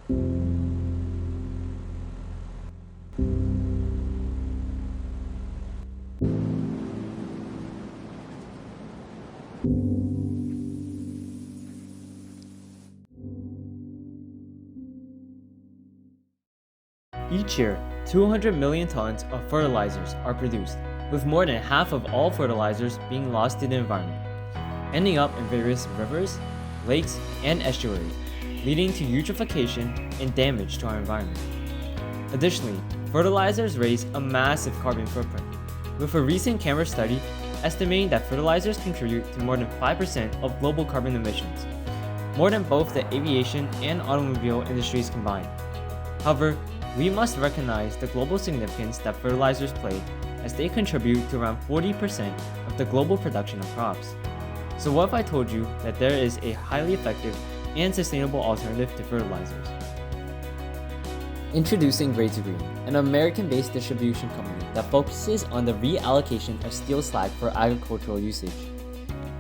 Each year, 200 million tons of fertilizers are produced, with more than half of all fertilizers being lost to the environment, ending up in various rivers, lakes, and estuaries, leading to eutrophication and damage to our environment. Additionally, fertilizers raise a massive carbon footprint, with a recent Canberra study estimating that fertilizers contribute to more than 5% of global carbon emissions, more than both the aviation and automobile industries combined. However, we must recognize the global significance that fertilizers play, as they contribute to around 40% of the global production of crops. So what if I told you that there is a highly effective and sustainable alternative to fertilizers? Introducing GreyToGreen, an American-based distribution company that focuses on the reallocation of steel slag for agricultural usage.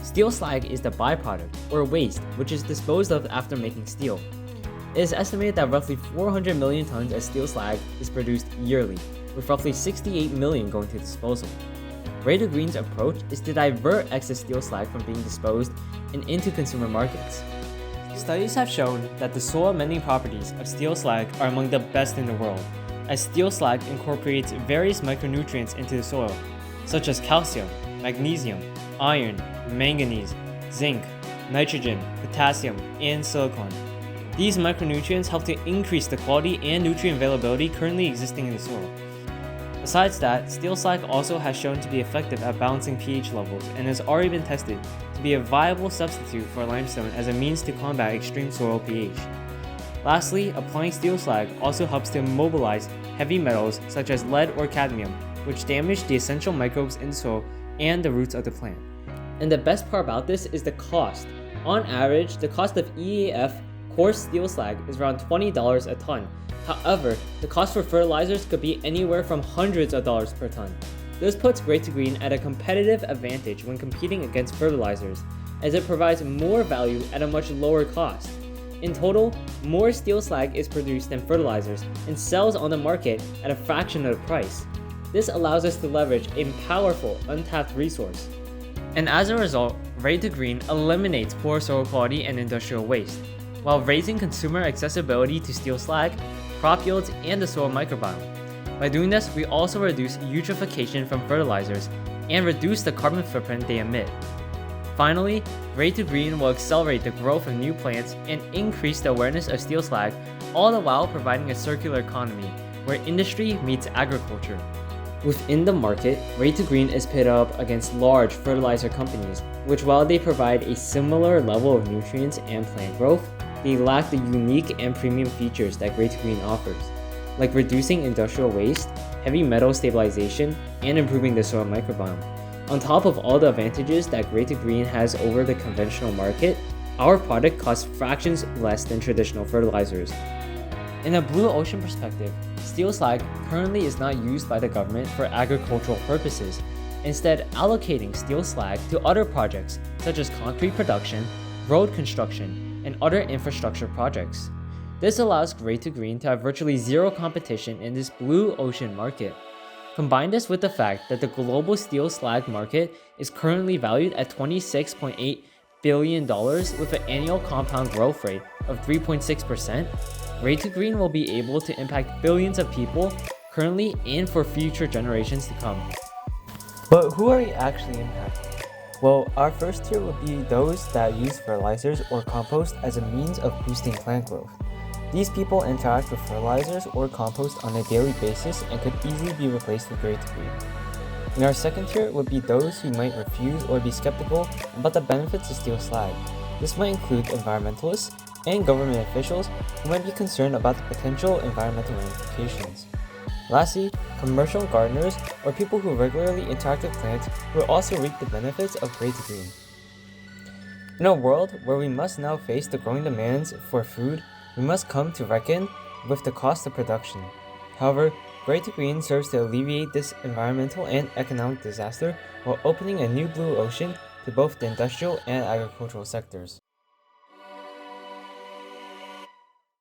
Steel slag is the byproduct, or waste, which is disposed of after making steel. It is estimated that roughly 400 million tons of steel slag is produced yearly, with roughly 68 million going to disposal. GreyToGreen's approach is to divert excess steel slag from being disposed and into consumer markets. Studies have shown that the soil-amending properties of steel slag are among the best in the world, as steel slag incorporates various micronutrients into the soil, such as calcium, magnesium, iron, manganese, zinc, nitrogen, potassium, and silicon. These micronutrients help to increase the quality and nutrient availability currently existing in the soil. Besides that, steel slag also has shown to be effective at balancing pH levels and has already been tested to be a viable substitute for limestone as a means to combat extreme soil pH. Lastly, applying steel slag also helps to immobilize heavy metals such as lead or cadmium, which damage the essential microbes in the soil and the roots of the plant. And the best part about this is the cost. On average, the cost of EAF coarse steel slag is around $20 a ton. However, the cost for fertilizers could be anywhere from hundreds of dollars per ton. This puts GreyToGreen at a competitive advantage when competing against fertilizers, as it provides more value at a much lower cost. In total, more steel slag is produced than fertilizers and sells on the market at a fraction of the price. This allows us to leverage a powerful, untapped resource. And as a result, GreyToGreen eliminates poor soil quality and industrial waste, while raising consumer accessibility to steel slag, crop yields, and the soil microbiome. By doing this, we also reduce eutrophication from fertilizers and reduce the carbon footprint they emit. Finally, GreyToGreen will accelerate the growth of new plants and increase the awareness of steel slag, all the while providing a circular economy where industry meets agriculture. Within the market, GreyToGreen is pitted up against large fertilizer companies, which while they provide a similar level of nutrients and plant growth, they lack the unique and premium features that GreyToGreen offers, like reducing industrial waste, heavy metal stabilization, and improving the soil microbiome. On top of all the advantages that GreyToGreen has over the conventional market, our product costs fractions less than traditional fertilizers. In a blue ocean perspective, steel slag currently is not used by the government for agricultural purposes, instead allocating steel slag to other projects such as concrete production, road construction, and other infrastructure projects. This allows GreyToGreen to have virtually zero competition in this blue ocean market. Combine this with the fact that the global steel slag market is currently valued at $26.8 billion with an annual compound growth rate of 3.6%, GreyToGreen will be able to impact billions of people currently and for future generations to come. But who are we actually impacting? Well, our first tier would be those that use fertilizers or compost as a means of boosting plant growth. These people interact with fertilizers or compost on a daily basis and could easily be replaced with GreyToGreen. And our second tier would be those who might refuse or be skeptical about the benefits of steel slag. This might include environmentalists and government officials who might be concerned about the potential environmental ramifications. Lastly, commercial gardeners or people who regularly interact with plants will also reap the benefits of GreyToGreen. In a world where we must now face the growing demands for food, we must come to reckon with the cost of production. However, GreyToGreen serves to alleviate this environmental and economic disaster while opening a new blue ocean to both the industrial and agricultural sectors.